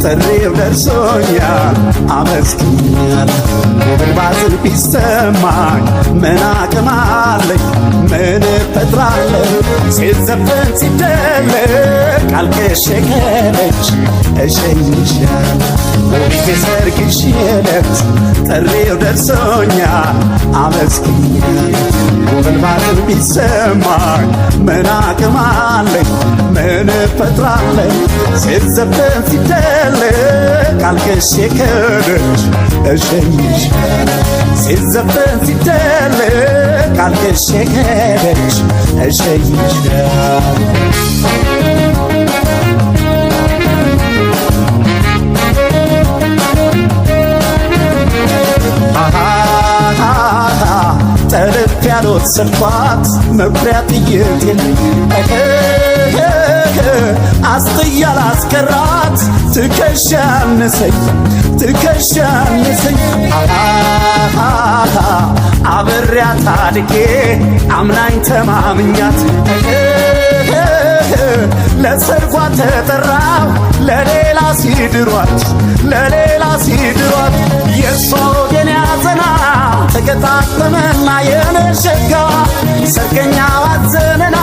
ጥሪው ደርሶኛል አመስግኛለሁ ውብል ባዝል ቢሰማኝ ምን አቅም አለኝ ምን እፈጥራለሁ ሲዘፈን ሲደለቅ አልቅሼ ከደጅ እሸኝሻለሁ ውቢት የሰርግሽ ዕለት ጥሪው ደርሶኛል አመስግኛለሁ ውብል ባዝል ቢሰማኝ ምን አቅም አለኝ ምን እፈጥራለሁ ሲዘፈን ሲደለቅ አልቅሼ ከደጅ እሸኝሻለሁ ሲዘፈን ሲደለቅ አልቅሼ ከደጅ እሸኝሻለሁ ጠልፍ ያልወሰድኳት መኩሪያ ጥይቴን አስጥያ ላስቀራት ትከሻ አነሰኝ አብሬያት አድጌ አምናኝ ተማምኛት ለሰርጓ ተጠራው ለሌላ ሲድሯት የሷ ወገን ያዘና ተገጣጠመና የነሸጋ ሰርገኛው አዘነና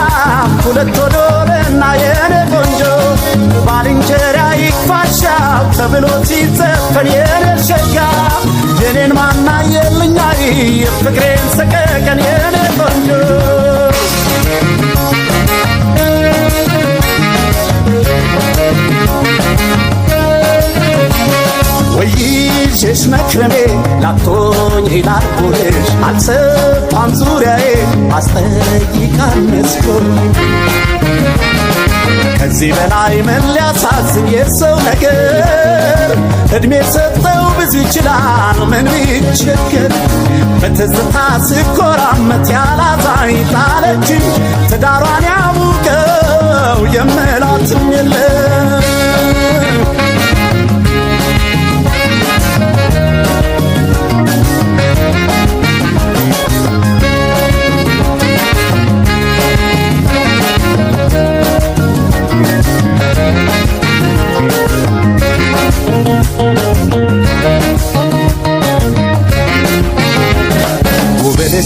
ሁለት ወዶልና የነ ቆንጆ ባልንጀራ ይክፋሻው ተብሎ ሲዘፈን የነሸጋ የኔን ማና የልኛይ የፍቅሬን ሰቀቀን የነ ቆንጆ ወይዤሽ መክረሜ ላቶኝ ላልኩልሽ አልሰፋም ዙሪያዬ አስጠይቃል መስኮል ከዚህ በላይ ምን ሊያሳዝን የሰው ነገር እድሜ ሰጠው ብዙ ይችላል ምን ቢቸገር በትዝታ ስኮራመት ያላዛኝ ጣለችኝ ትዳሯን ያሙቀው የምላትም የለም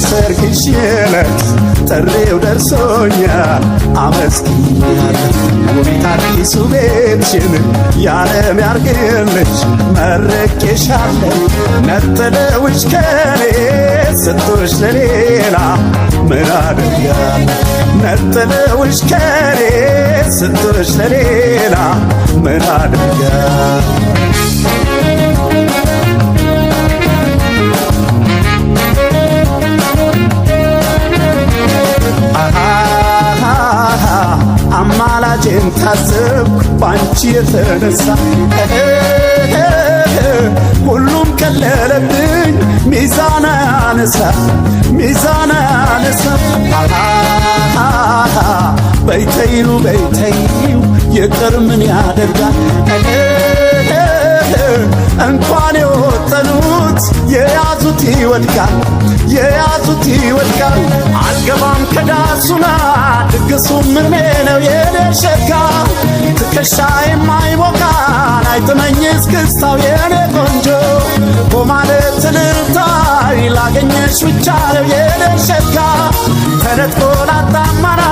ሰርግሽ ዕለት ጥሪው ደርሶኛል አመስግኛለሁ ውቢት አዲሱ ቤትሽን ያለም ያርግልሽ መርቄሻለሁ ነጥለውሽ ከኔ ሰጥቶሽ ለሌላ ምን አደርጋለሁ ነጥለውሽ ከኔ ሰጥቶሽ ለሌላ ምን አደርጋለሁ አማላጄን ታዘብኩ ባንቺ የተነሳ ሁሉም ቀለለብኝ ሚዛን አነሳ በይተዩ ይቅር ምን ያደርጋል እንኳን የወጠኑት የያዙት ይወድቃል አልገባም ከዳሱና ድግሱ ምኔ ነው የነሸጋ ትከሻ የማይሞቃን አይጥመኝ እስክስታው የኔ ቆንጆ በማለት ልርታይ ላገኘሽ ብቻ ነው የነሸጋ ተነጥቆ ላጣማና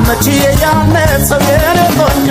መቼ ያነሰው የኔ ቆንጆ